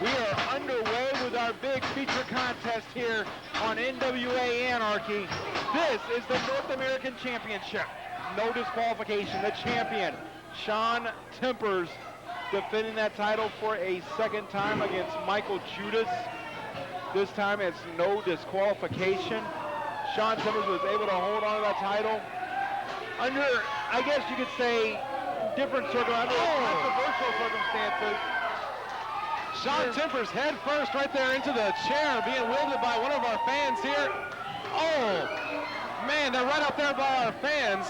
We are underway with our big feature contest here on NWA Anarchy. This is the North American Championship. No disqualification. The champion, Shaun Tempers, defending that title for a second time against Mikael Judas. This time it's no disqualification. Shaun Tempers was able to hold on to that title under, I guess you could say, different controversial circumstances. Shaun Tempers head first right there into the chair, being wielded by one of our fans here. Oh, man, they're right up there by our fans.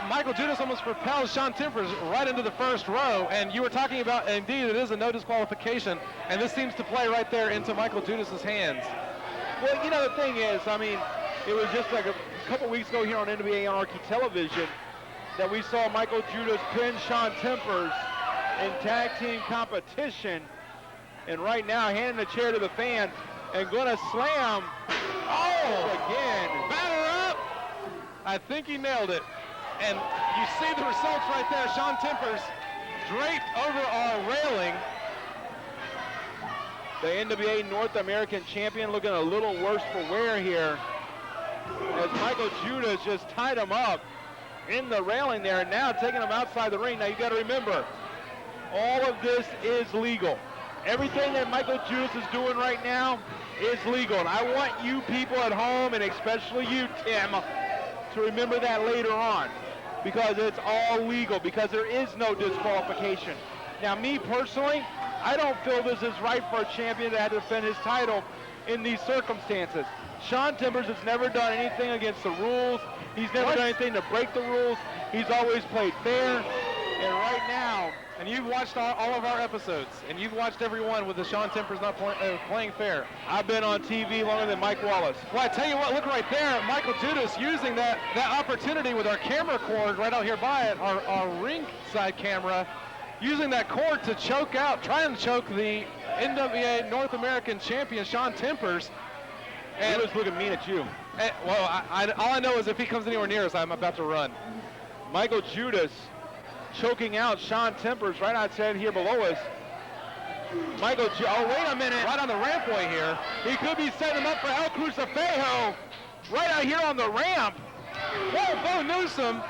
Mikael Judas almost propels Shaun Tempers right into the first row, and you were talking about, indeed, it is a no disqualification, and this seems to play right there into Mikael Judas's hands. Well, you know, the thing is, I mean, it was just like a couple weeks ago here on NWA Anarchy television that we saw Mikael Judas pin Shaun Tempers in tag team competition, and right now handing the chair to the fan and gonna slam. Oh, again. Batter up. I think he nailed it. And you see the results right there. Shaun Tempers draped over our railing. The NWA North American champion looking a little worse for wear here as Mikael Judas just tied him up in the railing there, and now taking him outside the ring. Now you got to remember, all of this is legal. Everything that Mikael Judas is doing right now is legal. And I want you people at home, and especially you, Tim, to remember that later on, because it's all legal, because there is no disqualification. Now, me personally, I don't feel this is right for a champion to have to defend his title in these circumstances. Shaun Tempers has never done anything against the rules. He's never done anything to break the rules. He's always played fair. And right now, and you've watched all of our episodes, and you've watched every one with the Shaun Tempers not playing fair. I've been on TV longer than Mike Wallace. Well, I tell you what, look right there, Mikael Judas using that opportunity with our camera cord right out here by it, our ringside camera, using that cord to try and choke the NWA North American champion, Shaun Tempers. And he was looking mean at you. Well, all I know is if he comes anywhere near us, I'm about to run. Mikael Judas choking out Shaun Tempers right outside here below us. Oh, wait a minute. Right on the rampway here. He could be setting him up for El Crucifejo right out here on the ramp. Whoa, Bo Newsom.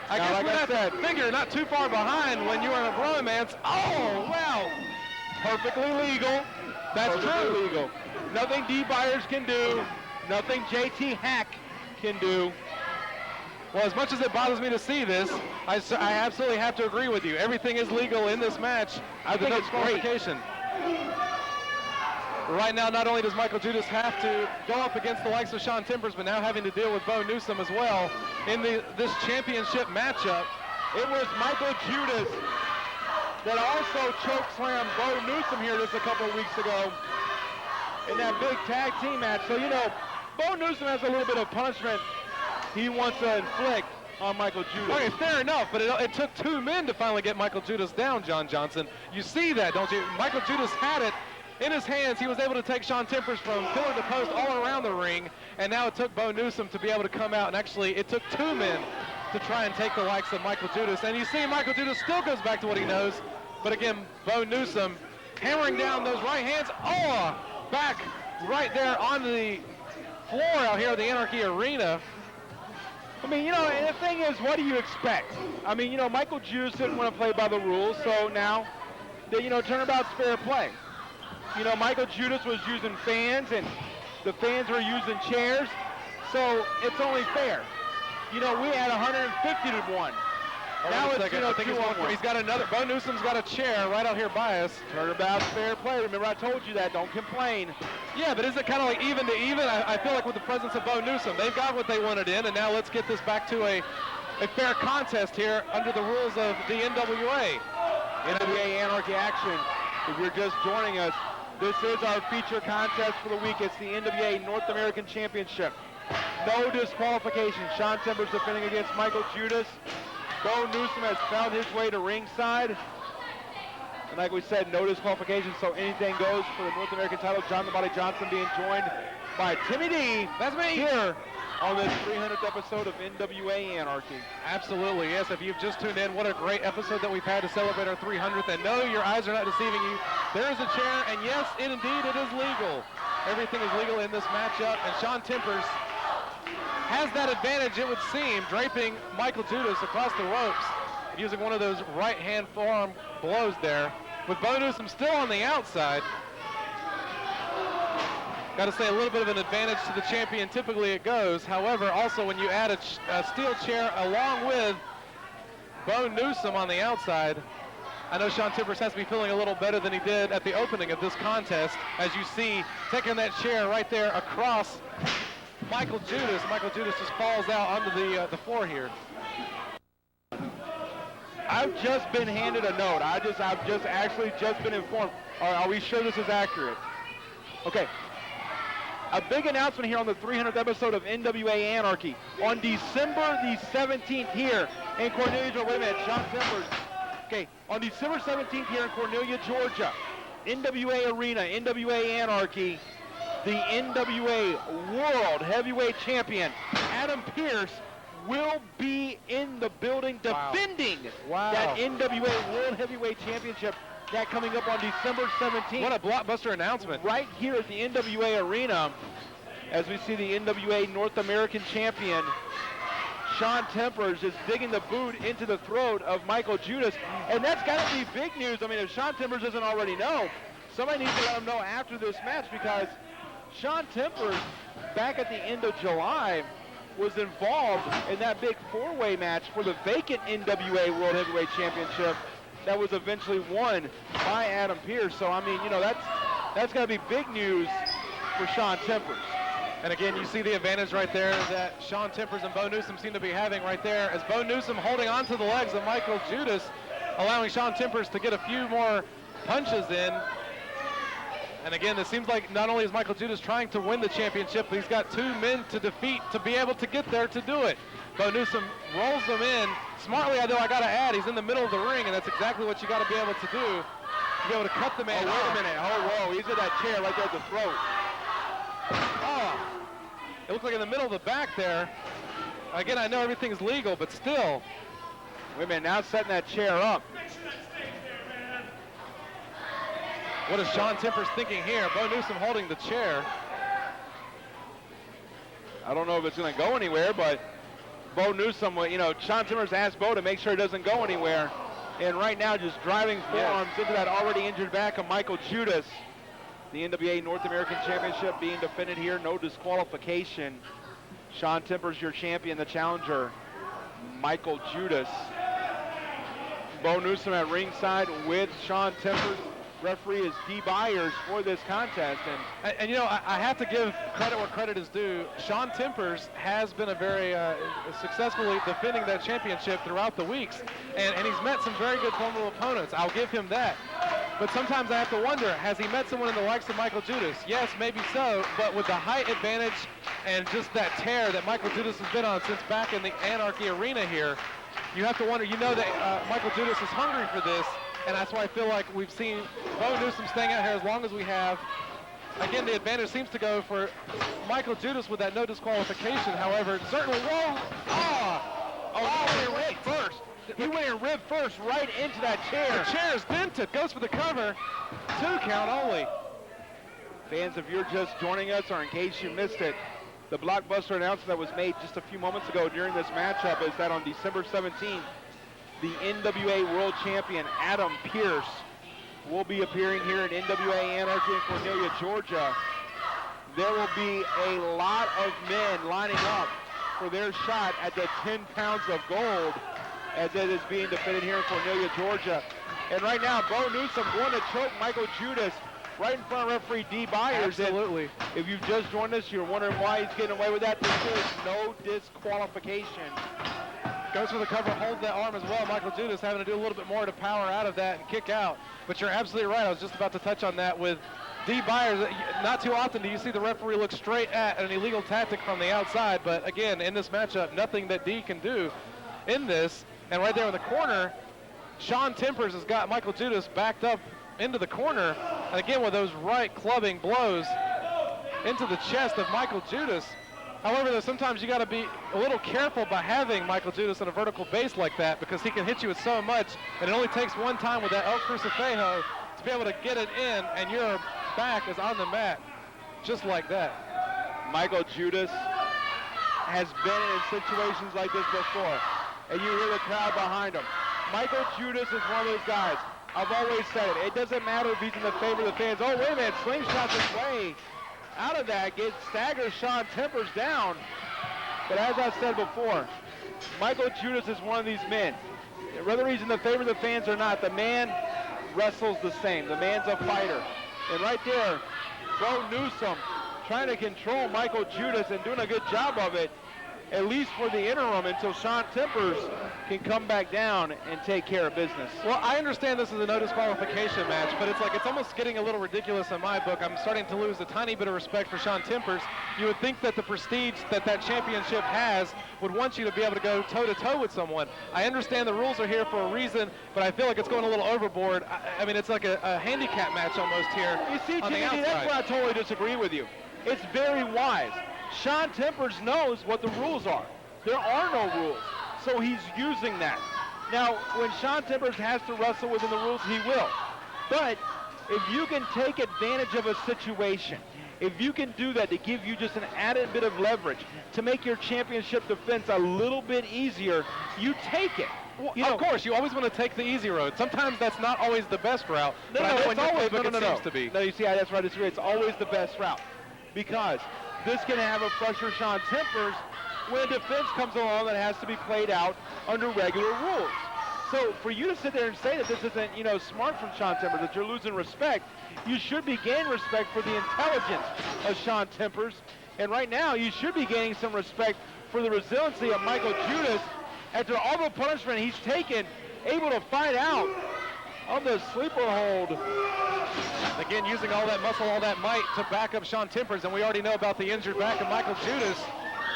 I guess like with that figure not too far behind when you are in a bromance. Oh, wow. Perfectly legal. That's true. Legal. Nothing Dee Byers can do. Nothing JT Hack can do. Well, as much as it bothers me to see this, I absolutely have to agree with you. Everything is legal in this match. I think it's great. Right now, not only does Mikael Judas have to go up against the likes of Shaun Tempers, but now having to deal with Bo Newsom as well in this championship matchup. It was Mikael Judas that also chokeslammed Bo Newsom here just a couple of weeks ago in that big tag team match. So, you know, Bo Newsom has a little bit of punishment he wants to inflict on Mikael Judas. Okay, fair enough, but it took two men to finally get Mikael Judas down, John Johnson. You see that, don't you? Mikael Judas had it in his hands. He was able to take Shaun Tempers from pillar to post all around the ring, and now it took Bo Newsom to be able to come out, and actually it took two men to try and take the likes of Mikael Judas. And you see Mikael Judas still goes back to what he knows, but again, Bo Newsom hammering down those right hands. Oh, back right there on the floor out here at the Anarchy Arena. I mean, you know, and the thing is, what do you expect? I mean, you know, Mikael Judas didn't want to play by the rules, so now, you know, turnabout's fair play. You know, Mikael Judas was using fans, and the fans were using chairs, so it's only fair. You know, we had 150 to 1. Now it's, you know, 2-on-1. He's got another. Bo Newsom's got a chair right out here by us. Turnabout's fair play. Remember, I told you that. Don't complain. Yeah, but is it kind of like even to even? I feel like with the presence of Bo Newsom, they've got what they wanted in, and now let's get this back to a fair contest here under the rules of the NWA. NWA Anarchy action. If you're just joining us, this is our feature contest for the week. It's the NWA North American Championship. No disqualification. Shaun Tempers defending against Mikael Judas. Bo Newsom has found his way to ringside. And like we said, no disqualification, so anything goes for the North American title. John the Body Johnson being joined by Timmy D. That's me. Here on this 300th episode of NWA Anarchy. Absolutely, yes. If you've just tuned in, what a great episode that we've had to celebrate our 300th. And no, your eyes are not deceiving you. There is a chair, and yes, indeed, it is legal. Everything is legal in this matchup, and Shaun Tempers has that advantage, it would seem, draping Mikael Judas across the ropes, using one of those right-hand forearm blows there, with Bo Newsom still on the outside. Got to say, a little bit of an advantage to the champion, typically it goes. However, also when you add a steel chair along with Bo Newsom on the outside, I know Shaun Tempers has to be feeling a little better than he did at the opening of this contest. As you see, taking that chair right there across Mikael Judas. Mikael Judas just falls out onto the floor here. I've just been handed a note. I've actually just been informed. Are we sure this is accurate? Okay. A big announcement here on the 300th episode of NWA Anarchy. On December the 17th here in Cornelia, Georgia. Wait a minute, Shaun Tempers. Okay, on December 17th here in Cornelia, Georgia, NWA Arena, NWA Anarchy, the NWA World Heavyweight Champion, Adam Pearce, will be in the building defending that NWA World Heavyweight Championship. That coming up on December 17th. What a blockbuster announcement. Right here at the NWA Arena, as we see the NWA North American Champion, Shaun Tempers, is digging the boot into the throat of Mikael Judas. And that's got to be big news. I mean, if Shaun Tempers doesn't already know, somebody needs to let him know after this match, because Shaun Tempers, back at the end of July, was involved in that big four-way match for the vacant NWA World Heavyweight Championship that was eventually won by Adam Pearce. So, I mean, you know, that's got to be big news for Shaun Tempers. And again, you see the advantage right there that Shaun Tempers and Bo Newsom seem to be having right there, as Bo Newsom holding on to the legs of Mikael Judas, allowing Shaun Tempers to get a few more punches in. And again, it seems like not only is Mikael Judas trying to win the championship, but he's got two men to defeat to be able to get there to do it. Bo Newsom rolls them in. Smartly, though, I got to add, he's in the middle of the ring, and that's exactly what you got to be able to do, to be able to cut the man off. Wait a minute. Oh, whoa, he's in that chair right there at the throat. Oh, it looked like in the middle of the back there. Again, I know everything's legal, but still. Wait a minute, now setting that chair up. What is Shaun Tempers thinking here? Bo Newsom holding the chair. I don't know if it's going to go anywhere, but Bo Newsom, you know, Shaun Tempers asked Bo to make sure it doesn't go anywhere. And right now just driving forearms into that already injured back of Mikael Judas. The NWA North American Championship being defended here, no disqualification. Shaun Tempers, your champion, the challenger, Mikael Judas. Bo Newsom at ringside with Shaun Tempers. Referee is Dee Byers for this contest. And you know, I have to give credit where credit is due. Shaun Tempers has been a very successfully defending that championship throughout the weeks, and he's met some very good formidable opponents. I'll give him that. But sometimes I have to wonder, has he met someone in the likes of Mikael Judas? Yes, maybe so, but with the height advantage and just that tear that Mikael Judas has been on since back in the Anarchy Arena here, you have to wonder, you know that Mikael Judas is hungry for this. And that's why I feel like we've seen Bo Newsom staying out here as long as we have. Again, the advantage seems to go for Mikael Judas with that no disqualification. However, certainly, he went in first. He went in rib first right into that chair. The chair is dented, goes for the cover. 2 count only. Fans, if you're just joining us or in case you missed it, the blockbuster announcement that was made just a few moments ago during this matchup is that on December 17th, the NWA World Champion, Adam Pearce, will be appearing here at NWA Anarchy in Cornelia, Georgia. There will be a lot of men lining up for their shot at the 10 pounds of gold as it is being defended here in Cornelia, Georgia. And right now, Bo Newsom going to choke Mikael Judas right in front of referee Dee Byers. Absolutely. And if you've just joined us, you're wondering why he's getting away with that. This is no disqualification. Goes for the cover, holds that arm as well. Mikael Judas having to do a little bit more to power out of that and kick out. But you're absolutely right. I was just about to touch on that with Dee Byers. Not too often do you see the referee look straight at an illegal tactic from the outside. But again, in this matchup, nothing that Dee can do in this. And right there in the corner, Shaun Tempers has got Mikael Judas backed up into the corner. And again, with those right clubbing blows into the chest of Mikael Judas. However, though, sometimes you got to be a little careful by having Mikael Judas in a vertical base like that, because he can hit you with so much, and it only takes one time with that El Crucifejo to be able to get it in, and your back is on the mat, just like that. Mikael Judas has been in situations like this before, and you hear the crowd behind him. Mikael Judas is one of those guys. I've always said it. It doesn't matter if he's in the favor of the fans. Oh, wait a minute, slingshots his way out of that, staggers Shaun Tempers down. But as I said before, Mikael Judas is one of these men. Whether he's in the favor of the fans or not, the man wrestles the same. The man's a fighter. And right there, Bo Newsom trying to control Mikael Judas and doing a good job of it, at least for the interim, until Shaun Tempers can come back down and take care of business. Well, I understand this is a no disqualification match, but it's almost getting a little ridiculous in my book. I'm starting to lose a tiny bit of respect for Shaun Tempers. You would think that the prestige that championship has would want you to be able to go toe-to-toe with someone. I understand the rules are here for a reason, but I feel like it's going a little overboard. I mean, it's like a handicap match almost here. You see, Jimmy, that's where I totally disagree with you. It's very wise. Shaun Tempers knows what the rules are. There are no rules, so he's using that. Now, when Shaun Tempers has to wrestle within the rules, he will. But if you can take advantage of a situation, if you can do that to give you just an added bit of leverage, to make your championship defense a little bit easier, you take it. Well, of course, you always want to take the easy road. Sometimes that's not always the best route. No, it's always seems to be. No, you see, that's why I disagree. It's always the best route, because this can have a pressure Shaun Tempers when a defense comes along that has to be played out under regular rules. So for you to sit there and say that this isn't, smart from Shaun Tempers, that you're losing respect, you should be gaining respect for the intelligence of Shaun Tempers. And right now, you should be gaining some respect for the resiliency of Mikael Judas after all the punishment he's taken, able to fight out of the sleeper hold. Again, using all that muscle, all that might to back up Shaun Tempers, and we already know about the injured back of Mikael Judas,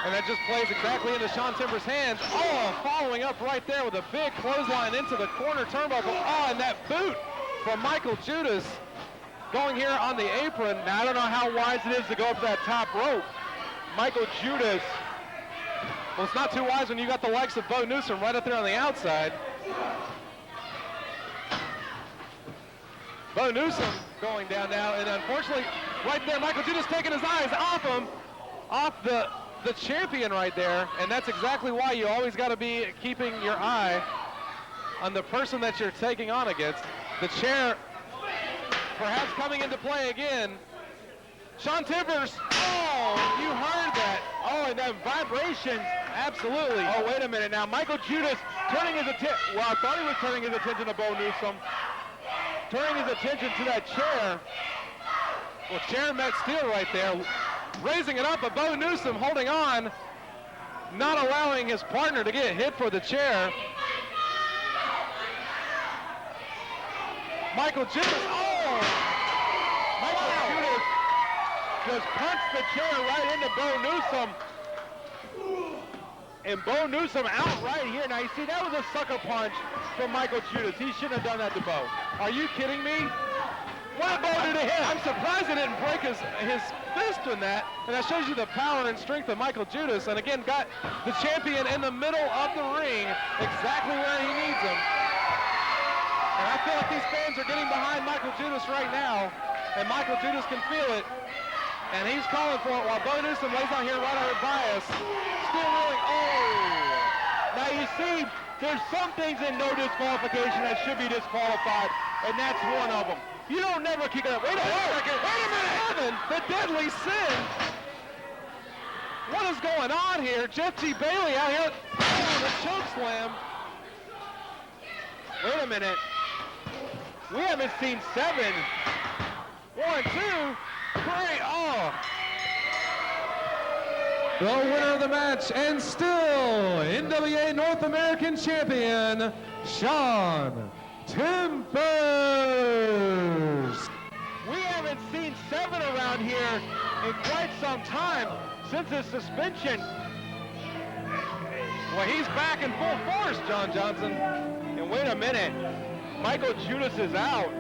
and that just plays exactly into Shaun Tempers' hands. Oh, following up right there with a big clothesline into the corner turnbuckle. Oh, and that boot from Mikael Judas going here on the apron. Now, I don't know how wise it is to go up that top rope. Mikael Judas. Well, it's not too wise when you got the likes of Bo Newsom right up there on the outside. Bo Newsom going down now, and unfortunately, right there, Mikael Judas taking his eyes off him, off the champion right there, and that's exactly why you always got to be keeping your eye on the person that you're taking on against. The chair perhaps coming into play again. Shaun Tempers, oh, you heard that. Oh, and that vibration, absolutely. Oh, wait a minute now. Mikael Judas turning his attention, well, I thought he was turning his attention to Bo Newsom. Turning his attention to that chair. Well, chair met steel right there. Raising it up, but Bo Newsom holding on, not allowing his partner to get hit for the chair. Mikael Judas, oh! Mikael Judas just punched the chair right into Bo Newsom. And Bo Newsom out right here. Now, you see, that was a sucker punch from Mikael Judas. He shouldn't have done that to Bo. Are you kidding me? What did Bo do to him? I'm surprised he didn't break his fist in that. And that shows you the power and strength of Mikael Judas. And again, got the champion in the middle of the ring, exactly where he needs him. And I feel like these fans are getting behind Mikael Judas right now. And Mikael Judas can feel it. And he's calling for it while Bo Newsom lays out here right on her bias. Still rolling. Oh! Now you see, there's some things in no disqualification that should be disqualified, and that's one of them. You don't never kick it up. Wait a second. Wait a minute. The deadly sin. What is going on here? Jeff G. Bailey out here with a choke slam. Wait a minute. We haven't seen 7. 1, 2, 3. Oh. The winner of the match, and still NWA North American Champion, Shaun Tempers. We haven't seen 7 around here in quite some time since his suspension. Well, he's back in full force, John Johnson. And wait a minute, Mikael Judas is out.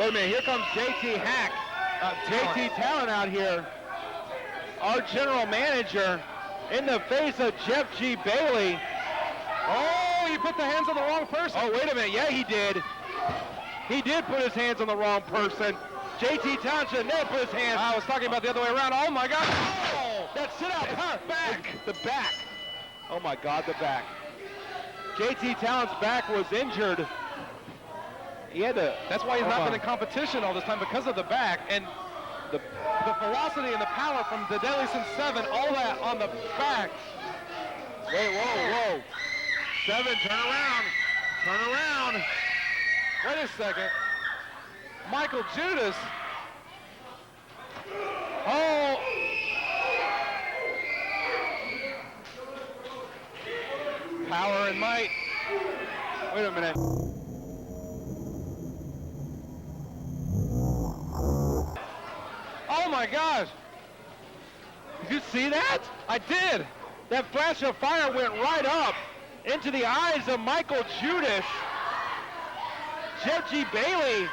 Wait a minute, here comes JT Hack. JT Talent out here. Our general manager in the face of Jeff G. Bailey. Oh, he put the hands on the wrong person. Oh, wait a minute. Yeah, he did. He did put his hands on the wrong person. JT Talent should never put his hands. I was talking about the other way around. Oh, my God. Oh, that sit-out back. The back. Oh, my God, the back. JT Talent's back was injured. He had to. That's why he's not been in competition all this time, because of the back. And the velocity and the power from the Deadly Sin 7, all that on the back. Wait, whoa. 7, turn around. Turn around. Wait a second. Mikael Judas. Oh. Power and might. Wait a minute. Oh my gosh. Did you see that? I did. That flash of fire went right up into the eyes of Mikael Judas. Jeff G. Bailey.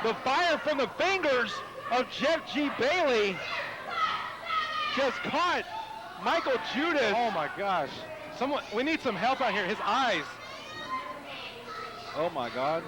The fire from the fingers of Jeff G. Bailey just caught Mikael Judas. Oh my gosh. We need some help out here. His eyes. Oh my God.